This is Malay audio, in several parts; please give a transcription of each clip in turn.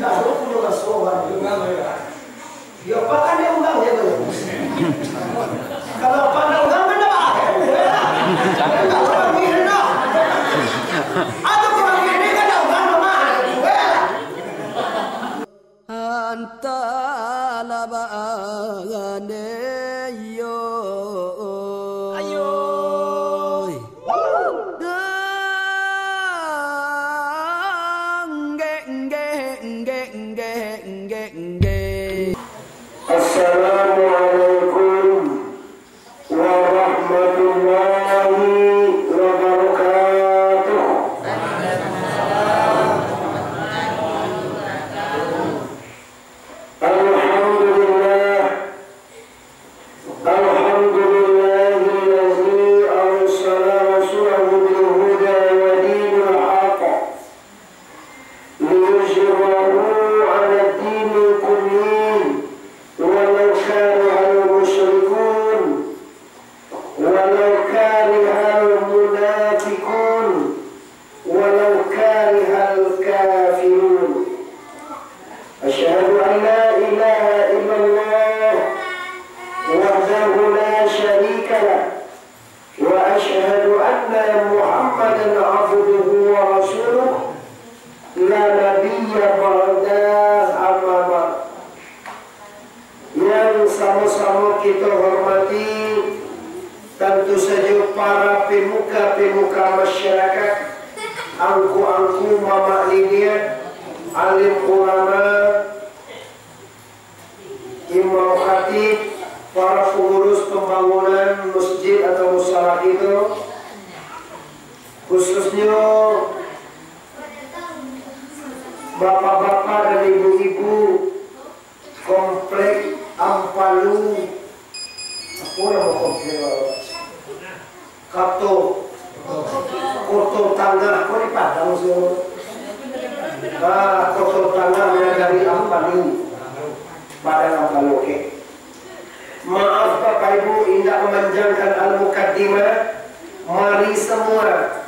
Kalau punya masalah, ya apa kan dia undang ya tuh. Kalau apa dia undang beda apa? Kalau orang ini dah, atau orang ini kan undang mana? Antara bagane yo. Assalamualaikum warahmatullahi wabarakatuh. Alhamdulillah, alhamdulillahillazi arsala rasulahu bil huda wa dinil haqq liyuzhirahu 'ala ad-dini kullihi ولو كره المشركون ولو كره المنافقون ولو كره الكافرون أشهد أن لا إله إلا الله وحده لا شريك له وأشهد أن محمدا عبده ورسوله لا نبي بعده أما بعد. Yang sama-sama kita hormati tentu saja para pemuka-pemuka masyarakat, angku-angku mama linia, alim ulama, imam khatib, para pengurus pembangunan masjid atau musala itu, khususnya bapak-bapak dan ibu-ibu komplek Ampalu, apa nama komplek? Kato, Koto Tangga, kau di Padang semua. Koto Tangga dari Ampalu, Padang Ampalu. Oke. Maaf Bapak Ibu, tidak memanjangkan al-mukaddimah. Mari semua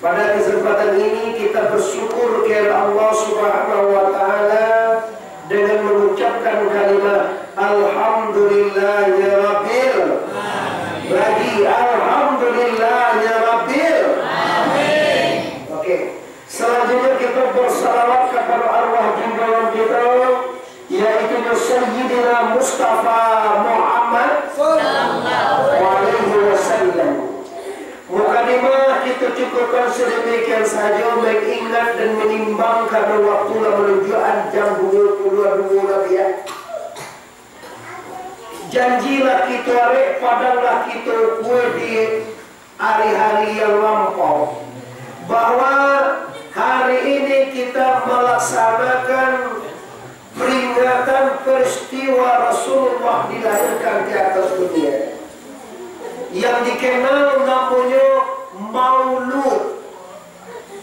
pada kesempatan ini kita bersyukur kepada Allah Subhanahu wa Ta'ala dengan mengucapkan kalimat Alhamdulillah ya Rabbil. Lagi Alhamdulillah ya Rabbil. Amin. Oke. Selanjutnya kita bersalawat kepada arwah junjungan kita, yaitu Sayyidina Mustafa Muhammad sallallahu alaihi wasallam. Mukadimah kita cukupkan sedemikian saja, mengingat dan menimbang karena waktu menunjukkan jam 22 lebih ya. Janjilah kita rek, padahlah kita kue di hari-hari yang lampau, bahwa hari ini kita melaksanakan peringatan peristiwa Rasulullah dilahirkan di atas dunia, yang dikenal namanya Maulud.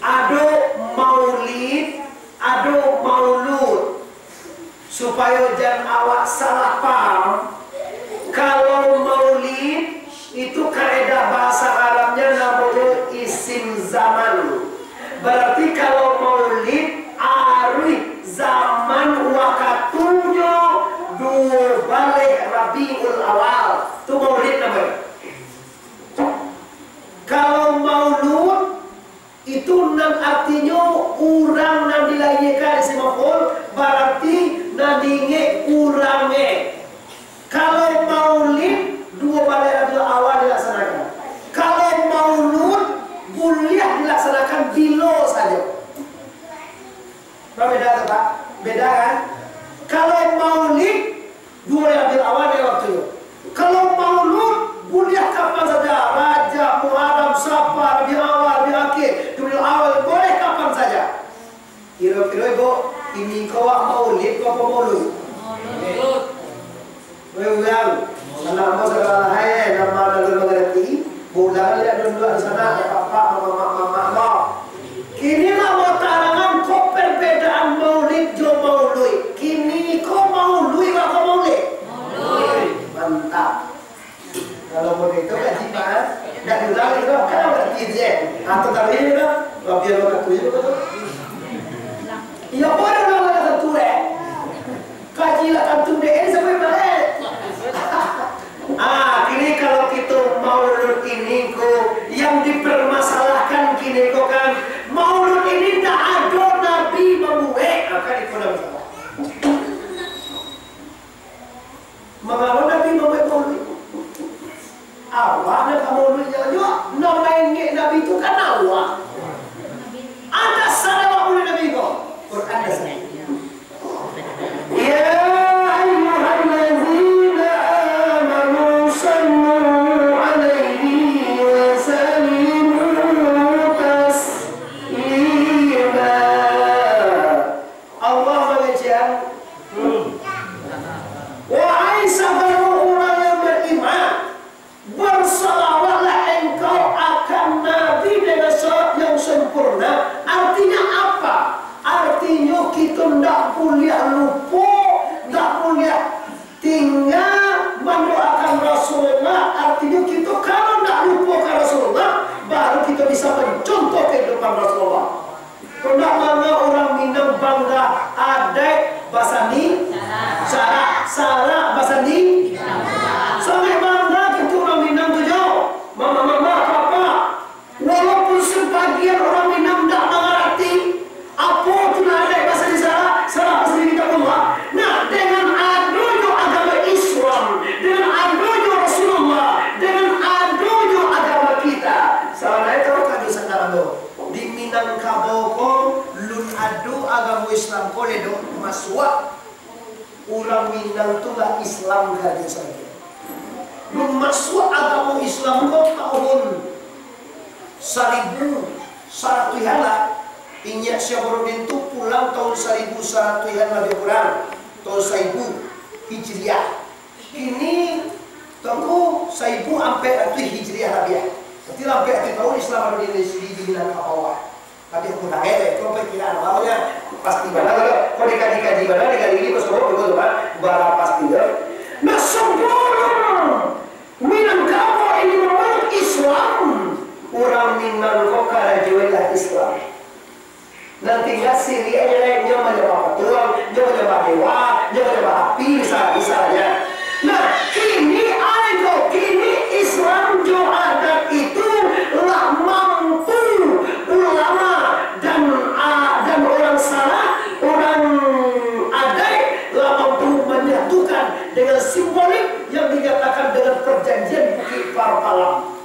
Ada Maulid, ada Maulud. Supaya jangan awak salah paham, kalau Maulid itu kaidah bahasa Arabnya namanya isim zaman. Berarti kalau Maulid arif zaman wakatunya dua balik Rabiul Awal, itu Maulid namanya. Kalau Maulud itu artinya orang yang dilahirkan si Maulud, berarti nadinge kurangnya. Kalau Maulid dua balik Rabiul Awal dilaksanakan. Kalau Maulud boleh dilaksanakan bilo saja. Apa beda Pak? Beda kan? Kalau Maulid dua Rabiul Awal dia waktunya. Kalau Maulud boleh kapan saja, Rajab, Muharram, Safar, Rabiul Awal, Rabiul Akhir, Rabiul Awal, boleh kapan saja. Kira-kira Ibu, ini kau Maulid apa Maulud? Maulud. Well, salam saudara hai, nama dan mengerti, bulan lihat dulu di sana ada papa, mama. Kini mau tarangan kok perbedaan Maulid jo Maulud. Kini kau Maulud apa Maulid? Maulid. Mantap. Kalau begitu kan jimat, tidak diulang itu kan berarti dia. Atau tapi ini kan, biar kita tuju betul. Iya boleh orang ada satu sekalian, wahai saudara orang yang beriman, bersalawatlah engkau akan Nabi dengan salat yang sempurna. Artinya apa? Artinya kita tidak boleh lupa, tidak boleh tinggal mendoakan Rasulullah. Artinya kita kalau tidak lupa ke Rasulullah, baru kita bisa mencontoh kehidupan Rasulullah. Tidak mana orang Minang bangga adek basani, Sarah basani, sampai bangga kita orang Minang tu jauh, mama, papa. Walaupun sebagian orang Minang tidak mengerti apa itu adek basani Sarah basani kita pula. Nah, dengan adanya agama Islam, dengan adanya Rasulullah, dengan adanya agama kita, salah itu kami sekarang di Minangkabau ko lun adu agama Islam ko ledo masuk orang Minang tu lah Islam saja saja. Lun masuk agama Islam ko tahun 1100 hala. Inyak Syahrudin tu pulang tahun 1100 hala lebih kurang tahun 1000 Hijriah. Ini tunggu 1000 sampai 100 Hijriah lebih. Berarti sampai 100 tahun Islam ada di Minangkabau. Tapi aku tak ada, kau perkiraan awalnya pasti mana? Kau dikaji mana? Dikaji ini bersama betul kan? Bara pasti ya. Nah sempurna Minangkabau ini memeluk Islam. Orang Minangkabau karena jualah Islam. Nanti nggak Syria lainnya menyebab tuang, dia menyebab dewa, dia menyebab api, misalnya. Nah kini Islam jo adat itu lah mampu ulama dan orang salah, orang adai lah mampu menyatukan dengan simbolik yang dinyatakan dengan perjanjian Bukit Parpalang.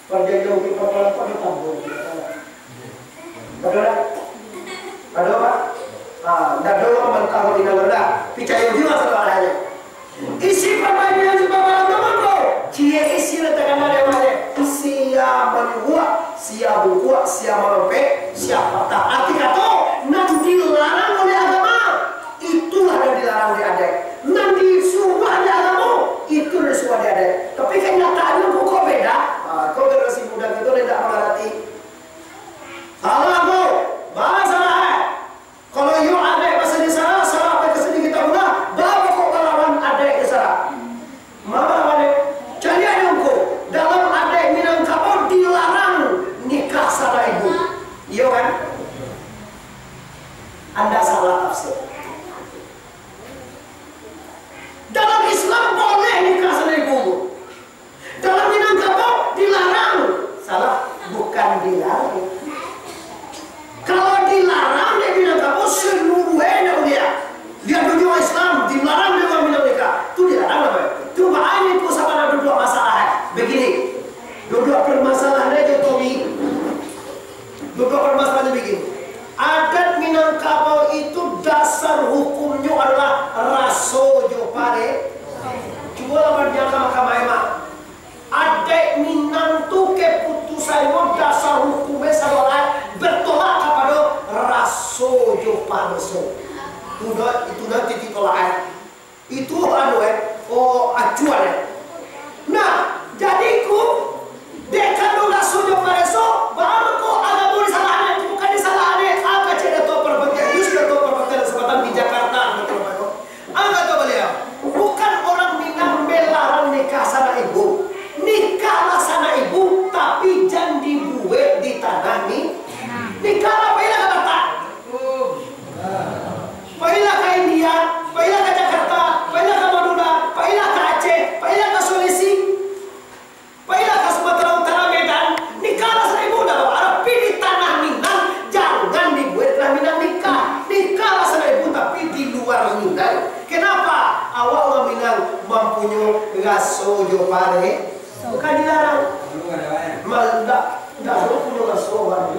Perjanjian Bukit Parpalang pada tahun ada apa? Tidak ada orang mentahun ini ada. Percaya juga soalnya. Isi perjanjian sebab cia isi letakkan ada sia menguak, sia bukuak, sia merompek, sia patah. Arti kata nanti dilarang oleh agama, itulah yang dilarang oleh adat. Nanti suruh ada agama, itu suruh ada adat. Tapi kenyataannya kok beda. Kau generasi muda itu tidak mengerti. Salah kau, bahasa lah. Kalau you adat bahasa di sana, salah apa kesini kita pula, bawa kok lawan adat di sana. Mama adat. Jadi adikku, dalam adat Minangkabau dilarang nikah sama ibu. Iya kan? Anda salah tafsir. Dalam Islam boleh nikah sama ibu. Dalam Minangkabau dilarang. Salah, bukan dilarang. Kalau dilarang di Minangkabau seluruhnya dia dunia Islam dilarang dengan Minang nikah. Itu dilarang apa? Itu banyak itu sama ada dua masalah. Begini, dua permasalahannya itu Tommy. Dua permasalahannya begini. Adat Minangkabau itu dasar hukumnya adalah rasojo pare. Coba lawan jangka mahkamah emak. Adat Minang tu keputusannya dasar hukumnya adalah bertolak kepada rasojo pareso. Itu nanti ditolak. Itu acuan. Nah, jadi dekan dulu sudah pareso, baru agak boleh salahnya, bukan disalahnya. Agak cedera atau perbagian, justru atau perbagian kesempatan di Jakarta, agak tahu beliau. Bukan orang Minang melarang nikah sana ibu, nikahlah sana ibu, tapi jangan dibuat di tanah nih. Nikahlah bela kata. Pailah ke India, pailah ke Jakarta, pailah ke Madura, pailah ke Aceh, pailah ke Sulawesi, pailah ke Sumatera Utara, Medan. Nikahlah sana ibu dah bawa. Tapi di tanah Minang jangan dibuatlah Minang nikah. Nikahlah sana ibu tapi di luar Minang. Kenapa? Awak orang Minang mempunyai rasojo pare, bukan dilarang. Tidak punya rasojo.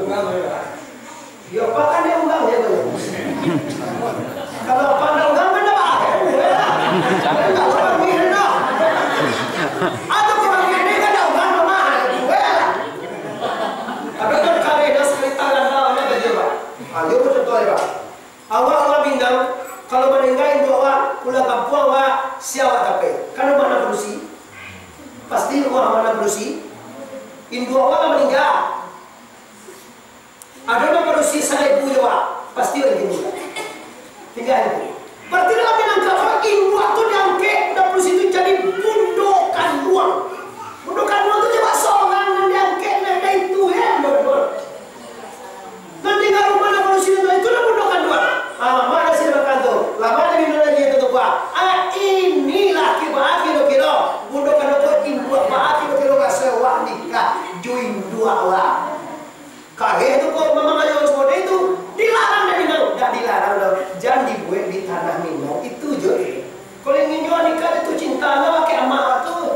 Ya pakai dia undang ya boleh. Kalau pandang undang mana pak? Kalau orang ini dah. Atau orang ini kan dah undang mana? Tapi kan kali dah sekali tangan dalamnya kerja pak. Ayo betul pak. Awal orang Minang kalau mana Indua awak meninggal. Ada orang manusia saya ibu jawa pasti lagi meninggal. Tinggal itu. Berarti dalam Minangkabau indua itu diangkat dan terus itu jadi bundokan uang. Bundokan uang itu cuma seorang yang diangkat ada itu ya, betul. Nanti kalau mana manusia itu lah bundokan uang. Mana sih makan tuh? Lama lagi lagi itu tuh pak. Inilah kibat kilo bundokan itu indua pak kilo nggak sewa nikah join dua lah. Kaget itu kok memang aja seperti itu dilarang dari Minang, nggak dilarang loh. Jangan dibuat di tanah Minang itu jodoh. Kalau ingin jual nikah itu cintanya pakai emak tuh.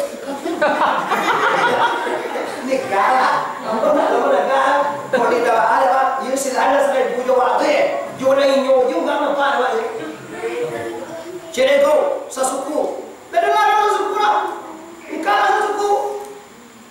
Nikah lah, kamu nak. Kalau di dalam ada, you silahkan saya punya waktu ya. Jodoh inyo juga apa pak? Cerego, sasuku, beda larang sasuku lah. Nikah lah sasuku.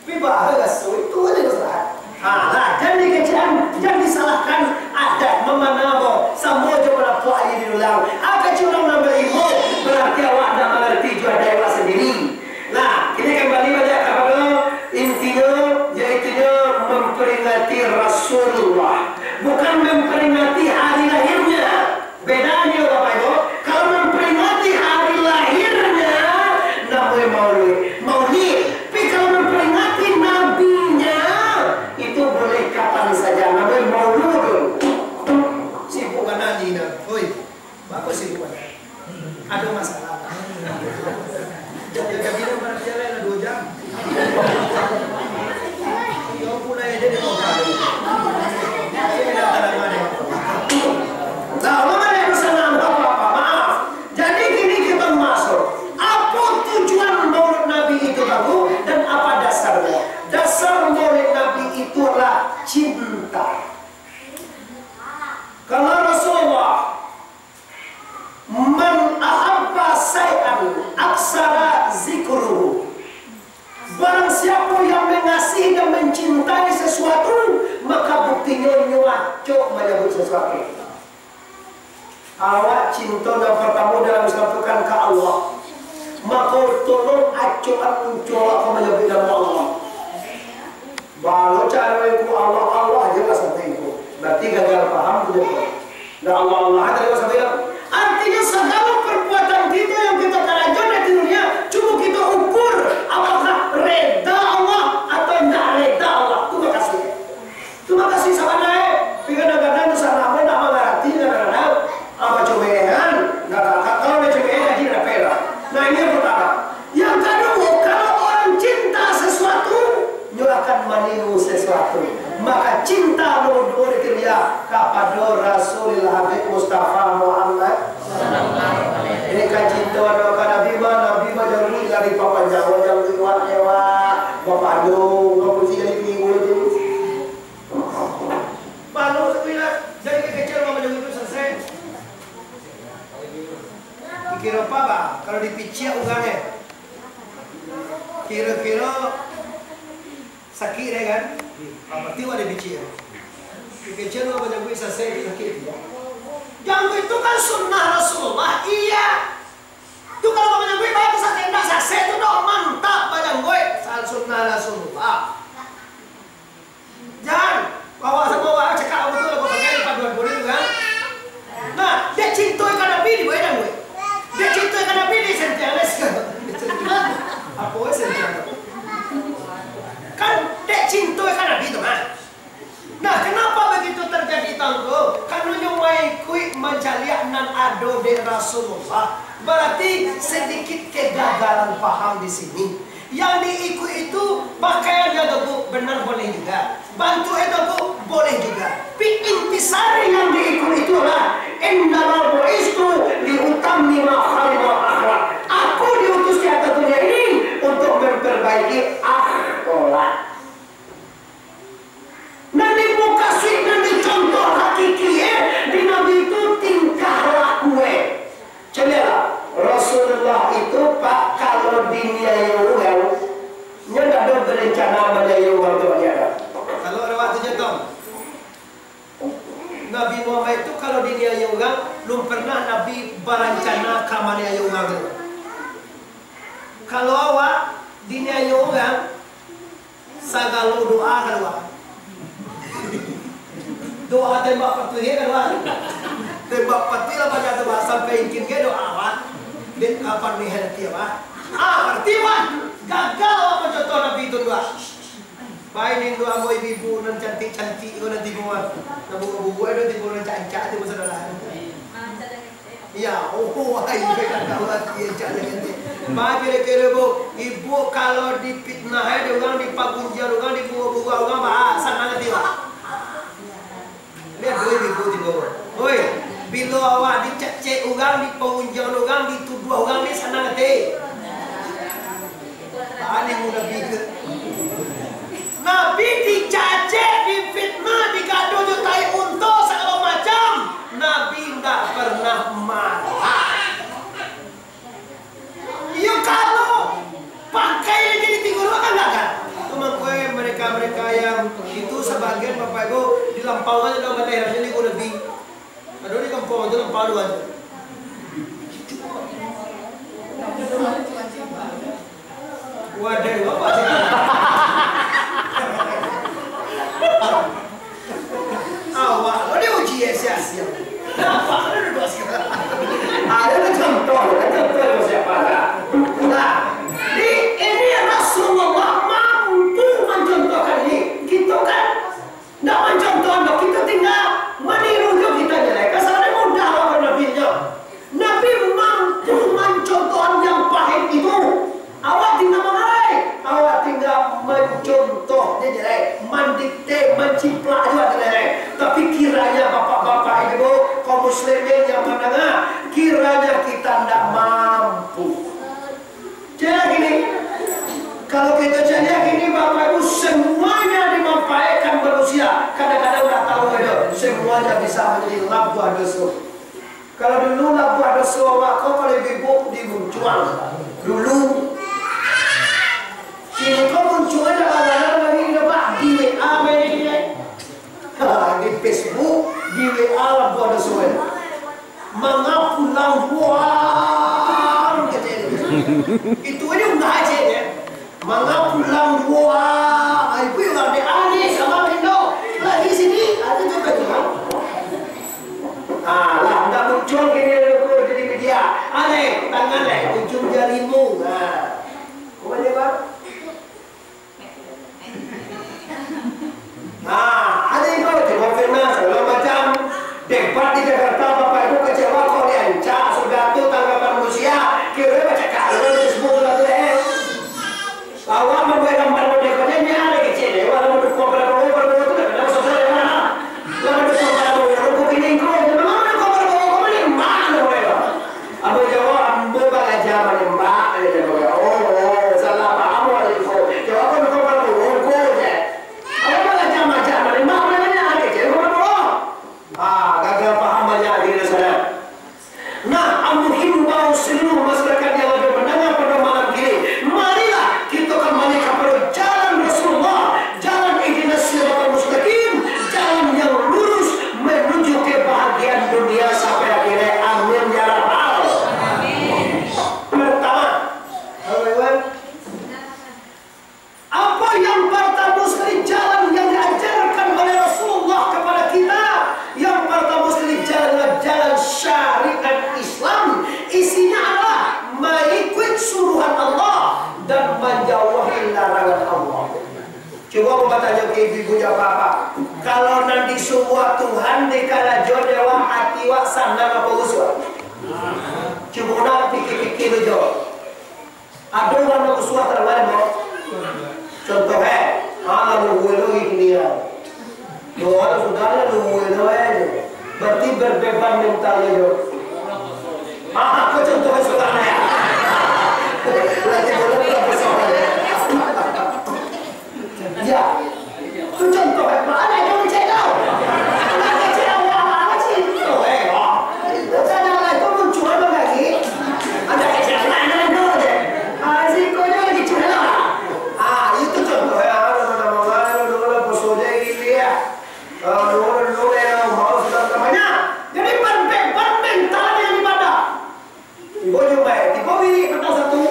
Pibah agak sulit itu aja masalah. Nah, jangan disalahkan adat memanabo semua coba lapor aja di ulang. Apa curang nambah ibu berarti awak dah mengerti juga dewa sendiri. Nah, ini kembali pada kepada intinya yaitu memperingati Rasulullah, bukan memperingati hari lahirnya. Bedanya Bapak Ibu, kalau memperingati hari lahirnya namanya maulid. Tapi kalau memperingati nabinya itu boleh kapan saja, namanya maulud. Sibuk kan haji nak, oi, bagus sibuk kan? Ada masalah. Jaga minum pada piala ada 2 jam. Yo pula jadi lokal. Ini datang mana? Nah, mana yang bersama apa? Maaf. Jadi gini kita masuk. Apa tujuan maulid Nabi itu baru dan apa dasarnya? Dasar maulid Nabi itu adalah cinta. Kalau Rasulullah man ahabba say'an aksara zikruhu, barang siapa yang mengasihi dan mencintai sesuatu maka buktinya nyuaco menyebut sesuatu. Awak cinta dan pertama dalam disatukan ke Allah, maka tolong acuan muncul aku menyebut nama Allah. Baru cara itu Allah aja lah sampai itu. Berarti gagal paham betul. Dan Allah aja lah sampai itu. Artinya segala perbuatan kita yang kita kerjakan di dunia cuma kita ukur apakah reda Allah atau tidak reda Allah. Terima kasih sama naik. Kadang-kadang itu sama apa nak mengerti kadang-kadang apa cobain. Kalau dia cobain aja tidak pera. Nah ini yang pertama. Yang kedua, kalau orang cinta sesuatu akan meniru sesuatu, maka cinta menurut dia kepada Rasulullah Habib Mustafa Muhammad. Ini kan cinta Nabi jangan dari Papa Jawa yang lewat Bapak Ado nggak mesti jadi minggu itu. Baru sebilang dari kecil mama itu selesai. Kira apa bah? Kalau dipicik ugangnya, kira-kira sakit ya kan? Berarti ada bicik. Kecil apa yang bisa saya sakit? Yang itu kan sunnah Rasulullah. Iya. Itu kalau banyak gue bagus sakit enggak sakit itu dong mantap banyak gue. Sunnah Rasulullah. Jangan bawa cekak betul aku pakai paduan boleh kan? Nah, dia cinta ikan Nabi di gue dan gue. Dia cinta ikan Nabi di sentianes kan? Apa gue sentianes? Kan dia cinta ikan Nabi itu kan? Nah, kenapa begitu terjadi tangguh? Karena nyumai kui menjaliak nan ado de Rasulullah. Berarti sedikit kegagalan paham di sini. Yang diikut itu pakaiannya itu benar boleh juga. Bantu itu boleh juga. Tapi intisari yang diikut itulah innama bu'istu liutammima makharimul akhlak. Aku diutus di atas dunia ini untuk memperbaiki akhlak. Nanti muka suit nanti contoh hakiki di Nabi itu tingkah laku. Coba Rasulullah itu pak kalau dunia yang nya tidak ada berencana menjadi orang tua dia. Kalau ada waktu jatuh Nabi Muhammad itu kalau dunia yang belum pernah Nabi berencana kamarnya yang kalau awak dunia yang Sagalu doa kan wah. Doa tembak petir kan wah. Tembak petir apa jatuh wah sampai ingin ke doa wah. Dit apa nih hati wah. Arti wah. Gagal apa contoh Nabi itu wah. Baik doa mau ibu nan cantik-cantik ko nanti buat. Nabubu ada di bulan cancak di saudara. Ya, ay kagawat dia jangan nanti. Bagi kira ibu kalau dipitnah ada orang dipagunjal orang dibuka orang bahasa mana dia. Lihat dulu ibu di bawah. Oi, bila awak dicek orang dipagunjal orang dituduh orang di sana nanti. Ani muda pikir. Nabi dicacek, difitnah, digaduh jutai untuk segala macam. Nabi tidak pernah marah. Ya kalau pakai lagi di tinggal kan enggak kan? Cuma mereka yang itu sebagian Bapak Ibu dilampaukan dalam daerah ini gue lebih. Aduh di kampung itu lampau dua aja. Waduh, apa sih? Awak, lo dia uji sia-sia. Apa? Lo dua sekarang. Ada contoh siapa? Nah, ini Rasulullah mampu mencontohkan ini. Kita kan tidak mencontoh, kita tinggal meniru kita jelek. Kesannya mudah lawan Nabi-nya. Nabi mampu mencontohkan yang pahit itu. Awak tinggal mengarai, awak tinggal mencontoh dia jelek, mendikte, menciplak juga jelek. Tapi kiranya bapak-bapak ibu kaum muslimin yang mendengar, kiranya kita tidak mampu. Jadi gini, kalau kita jadi gini bapak ibu semuanya dimanfaatkan manusia. Kadang-kadang udah tahu itu, semuanya bisa menjadi labuah dosa. Kalau dulu labuah dosa, kau kalau ibu dimuncual dulu. Kini kau muncul aja kadang-kadang lagi dapat di WA di Facebook, di WA labuah dosa. Mengaku lambuan itu ini enggak aja ya. Mengaku lambuan itu yang ada aneh sama Indo lagi sini ada juga juga. Lah enggak muncul gini jadi media aneh tangan ujung jarimu. Nah, kemana bang? Ada yang kau coba firman segala macam debat di Jakarta Bapak Ibu kecewa kau diancam sudah itu tanggapan manusia kira baca kalau Facebook sudah tuh awak membuat gambar debatnya ni ada kecil deh walau mendukung berapa itu dah saudara mana walau mendukung berapa aku ini kau memang mendukung berapa ini mana mereka abu jawab ambo bala zaman mbak dia jawab oh salah paham ada itu jawab mendukung berapa gagal paham banyak diri saya. Nah, amruhimba seluruh masyarakat yang ada mendengar pada malam ini, marilah kita kembali kepada jalan Rasulullah, jalan ihdinas siratal mustaqim, jalan yang lurus menuju kebahagiaan dunia sampai akhirnya. Amin ya rabbal alamin. Pertama, apa yang pertama sekali jalan yang diajarkan oleh Rasulullah kepada kita? Yang pertama sekali jalan syariat Islam isinya adalah mengikut suruhan Allah dan menjauhi larangan Allah. Coba bertanya ke ibu bapak, kalau nanti semua Tuhan dikala jodoh hati wak sana apa uswa? Coba nak pikir-pikir jawab. Ada orang uswa terlalu mau? Contohnya, kalau lu ini ya. Doa saudara lu aja. Berarti berbeban mentalnya yo. Aku contohnya saudara ya. Lagi boleh persoalan ya. Ya. Itu contoh mana yang mencari tahu? Nak cari apa sih? Sana lagi muncul apa lagi? Ada kecelakaan ada deh. Asik kau lagi curang. Itu contoh ya. Mana persoalan ini ya. Dulu yang mau sudah namanya. Jadi berbeban mental yang ibadah. Ibu juga, ibu ini kata satu.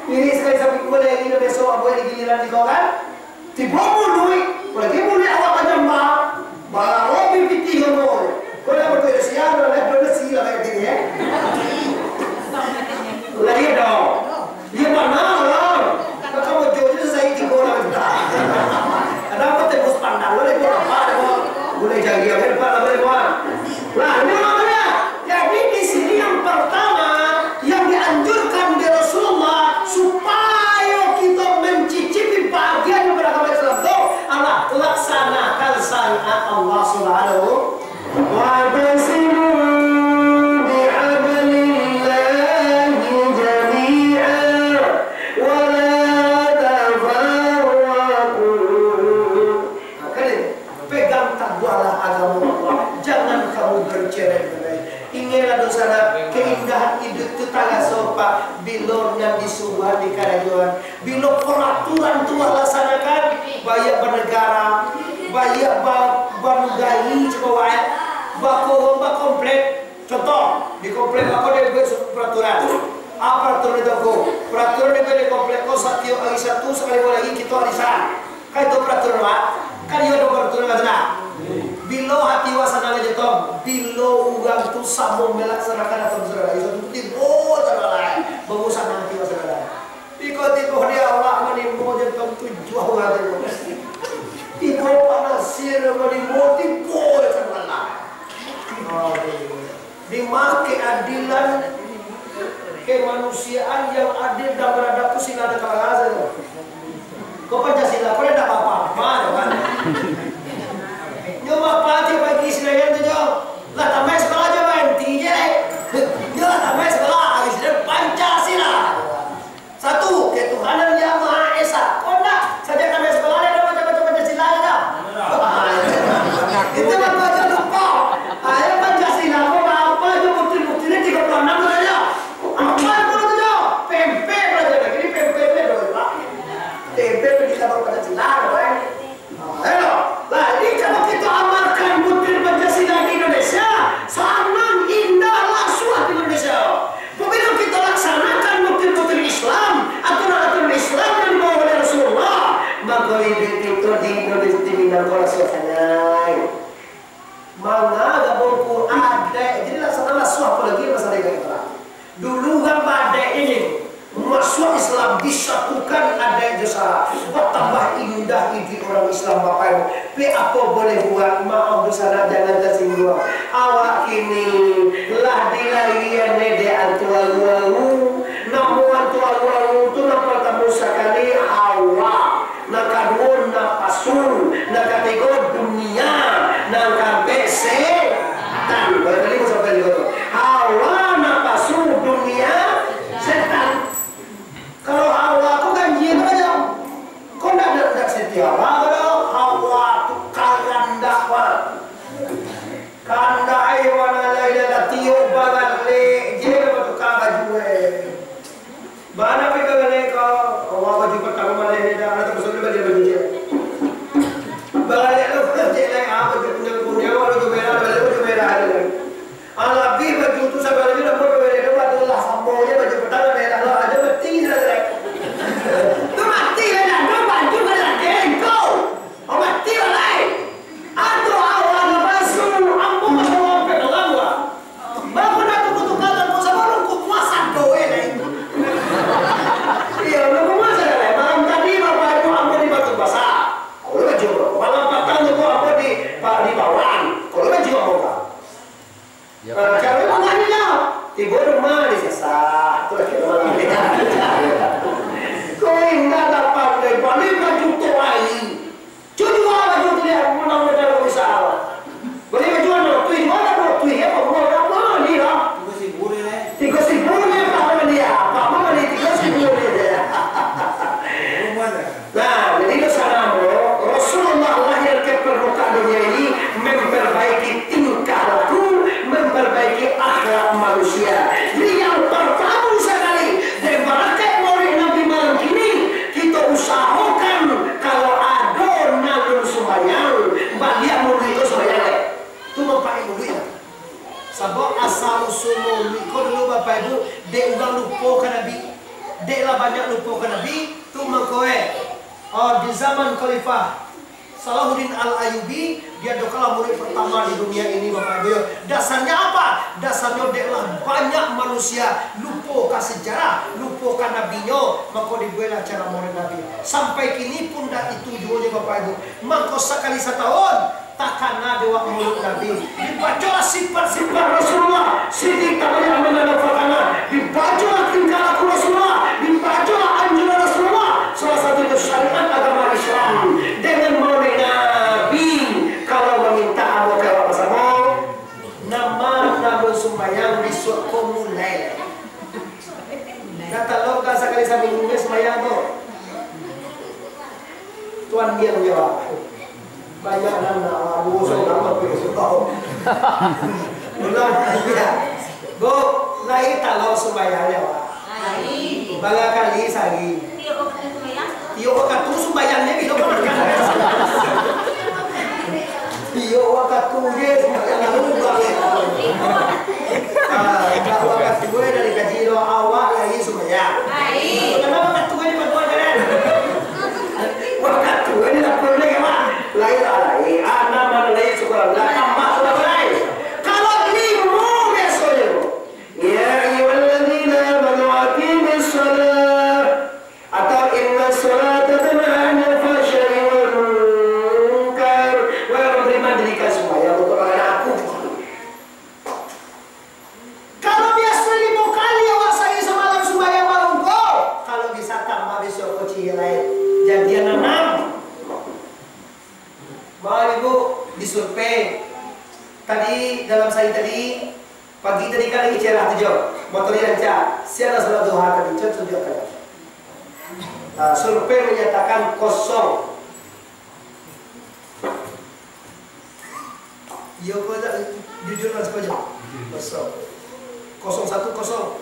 Ini sekali sampai boleh ini besok boleh giliran di kau kan? Tibomo duit, lagi mulai awak aja mah, malah lebih piti ngomong. Kau yang betul siapa lah, betul siapa kayak gini ya? Lagi dong, dia mana lah? Kamu jauh saya di kolam kita. Ada apa tembus pandang, boleh kau apa? Boleh jadi apa? Boleh buat. Nah, ini namanya. Jadi di sini yang pertama yang dianjurkan di Rasulullah supaya kita mencicipi bagian beragama Islam itu adalah laksanakan syariat Allah Subhanahu wa ta'ala. Pegang teguhlah agama Allah. Jangan kamu bercerai-berai. Ingatlah dosana keindahan hidup tetangga sopa bilornya disubuh di karajuan. Bilo peraturan tua laksanakan banyak bernegara, banyak banugai coba bako komplit. Contoh di komplek apa dia buat peraturan. Apa peraturan itu aku? Peraturan dia komplek kau satu hari satu sekali lagi kita arisan. Kayak itu peraturan apa? Kan dia ada peraturan macam bilo hati wasana aja tom, bilo ugang tu sambung melaksanakan atau saudara itu tibo saudara, bagusan hati wasana. Tiba-tiba dia Allah menimbo jentom tujuh hari tibo panasir menimbo tibo saudara. Dimaki adilan kemanusiaan yang adil dan beradab itu sila ada kalangan. Kau Pancasila, kau ada apa-apa, mana kan? Nyoba pelajar bagi Israel tu jauh. Lah tamai sekolah je berhenti je. Dia tamai sekolah habis dia Pancasila. Satu, ketuhanan yang Maha Esa. Kau nak saja tamai sekolah dia dah baca Pancasila dah. Itu kan baca lupa. Ayat Pancasila kau apa je bukti-buktinya 36 saja. Apa pun tu jauh. PMP belajar lagi ni PMP dulu. PMP kita baru Pancasila kan. Hello. Jadi kalau kita amalkan butir Pancasila di Indonesia, sangat indahlah suatu Indonesia. Apabila kita laksanakan butir-butir Islam, aturan-aturan Islam yang dibawa oleh Rasulullah, maka hidup itu di Indonesia diminang oleh suasana. Mana gabung Quran, jadi laksanalah suatu lagi masalah kita. Dulu kan pada ini. Masuk Islam disatukan ada jasa bertambah indah hidup orang Islam bapak ibu. Tapi apa boleh buat maaf dosana jangan tersinggung. Awak kini lah dilarian de antualu namun antualu tu nampak tamu sekali awak nak kadun nak pasu nak kategori dunia nak KBC dan balik sampai itu awak nak pasu dunia setan. Kalau Hawa aku kan jin aja, kau nak setia kalau Hawa tu karanda kanda aywan alailah tiup bagan le je betul kagak jual. Bana pergi ke kau Hawa baju pertama mana ni dah nanti besok baju je. Bagai lu kerja lagi apa punya walau tu merah ada. Alabi baju tu sampai lagi dah boleh beli dua tu lah sambonya baju pertama merah lah ada mati dah. Tu mati dah, tu baju dah kau. Oh mati lah. Aduh awak lepasu, ambo masuk apa dalam gua. Baru nak tu kata kau sama lu kau puasa doe dah. Iya, lu puasa dah. Malam tadi bapak ibu ambo di batu basah. Kau baju, malam petang tu ambo di bawah. Kau baju ambo kan. Kalau rumah ni lah, ibu rumah ni sesat. Tu lagi rumah ni. Kau ingat dapat dari balik baju tuai. Cuci baju tu dia mudah-mudahan kau bisa. Beli baju mana? Tuai mana? Tuai apa? Apa ni lah? 3,000 ni apa dia? Apa ni 3,000 dia? Nah, jadi itu sana Rasulullah lahir ke permukaan dunia ini memperbaiki tingkah laku, memperbaiki akhlak manusia. Jadi yang pertama sekali dari barakat Maulid Nabi malam ini kita usahakan kalau ada nalur sembahyang, bagian mulut itu sembahyang. Itu bapak ibu ya. Sebab asal usul kau dulu bapak ibu, dek ulang lupa ke Nabi, dek lah banyak lupa ke Nabi, tu mengkoe. di zaman Khalifah Salahuddin Al-Ayyubi, dia adalah murid pertama di dunia ini, Bapak Ibu. Dasarnya apa? Dasarnya adalah banyak manusia lupa ke sejarah, lupa ke nabinya, maka dibuatlah cara murid Nabi. Sampai kini pun dah itu juga Bapak Ibu. Maka sekali setahun takkan ada wak mulut Nabi. Dibacalah sifat-sifat Rasulullah. Siti taknya mengenal fakana. Dibacalah tingkah laku Rasulullah. Dibacalah anjuran Rasulullah. Salah satu syariat agama Islam. Dengan melalui Nabi, kalau meminta Allah ke apa sama, nama sembahyang disuruh mulai. Kata lo kan sekali sambil minggu sembahyang tu. Tuan dia jawab. Banyak anak abu sama bersubau. Belum ya. Bu, naik talau sembahyangnya Pak. Naik. Bangga kali sehari. Iyo waktu sembahyangnya bila makan. Iyo waktu dia sembahyang lalu balik. Kalau waktu gue dari kaji lo awal lagi sembahyang. Naik. Kenapa waktu gue di batuan keren? Waktu gue di dapur lagi Pak. Lain anak mana lain sekolah amak sudah lain. Kalau limu biasanya, ya ayyuhalladzina amanu aqimis shalah atau inna sholata tanha 'anil fahsya'i wal munkar. Wahai beriman dirikan supaya untuk anak aku. Kalau biasa 5 kali awak saya semalam sembahyang malam kau, kalau bisa tambah besok kecil lain jadian 6. Bapak Ibu disurvei tadi dalam saya tadi pagi tadi kali cerah 7 motornya lancar siapa salat duha tadi cocok kan. Survei menyatakan kosong. Yo kau jujur mas kau kosong. 01 kosong.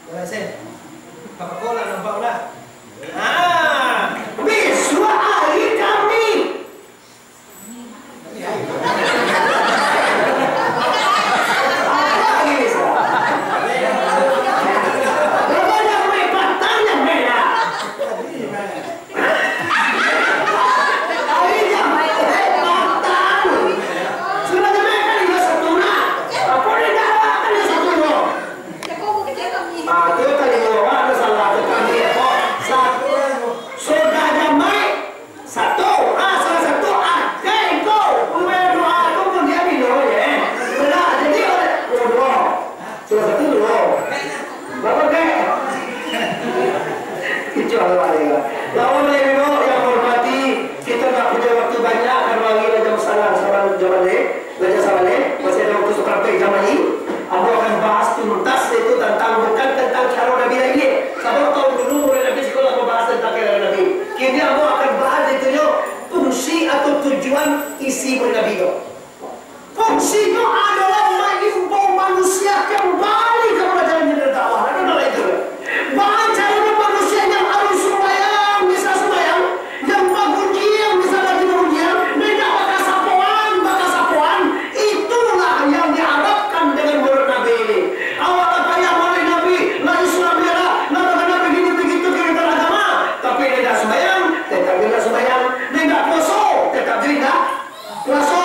Berhasil. Bapak kau lah nampak lah. Besok hari kami. Lawan yang hormati, kita tak punya waktu banyak karena lagi jam salah seorang zaman ni, belajar sama ni, masih ada waktu seperti zaman ini. Aku akan bahas tuntas itu tentang bukan tentang cara Nabi lagi. Sebab tahun dulu mulai Nabi sekolah membahas tentang cara Nabi. Kini aku akan bahas itu fungsi atau tujuan isi Nabi itu. Fungsinya adalah mengimbau manusia kembali kepada jalan yang dakwah. Ada adalah itu. Baca manusia yang harus sembahyang, bisa sembahyang, yang bangun bisa lagi bangun tidak bakal sapuan, itulah yang diharapkan dengan murid Nabi ini. Awal apa yang oleh Nabi, lalu Islam merah, lalu Nabi begini begitu kira agama, tapi tidak sembahyang, tetap tidak sembahyang, tidak puasa, tetap tidak puasa,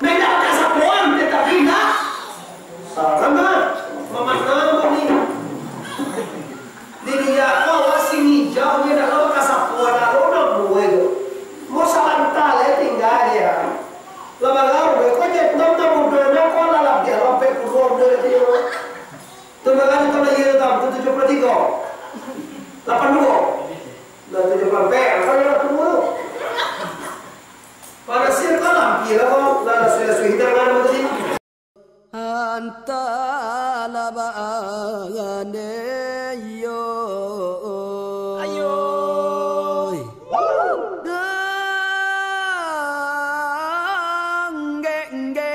tidak bakal sapuan, tetap tidak sama, memaknai ini. Dia kau sini jauh dia dah kau kasar puan dah kau nak buat itu. Mau salantal tinggal dia. Lepas kau kau je tam muda nak kau lalap dia sampai kurang dia. Tu makan tu lagi tu tam tu 73. 82. Dah 74. Kau nak tunggu. Pada sir kau lampi lah kau dah sudah hitam mana betul ni. Antala baagane yo ayo geng